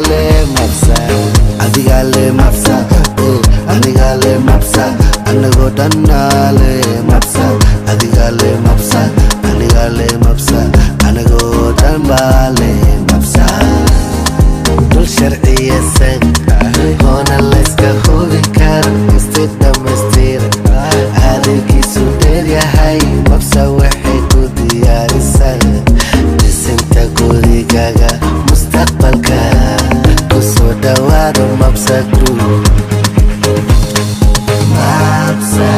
le mapsa adiga le mapsa aniga le mapsa anago danale mapsa adiga le mapsa aniga le mapsa anago danbale mapsa dul sharciya sag hona layska hubin karo istidamaystira hadalkiisu dheeryahay mapsa waxay ku diyaarisaa dhisinta gurigaaga mustaqbalka kusoo dhawaado mapsa group mapsa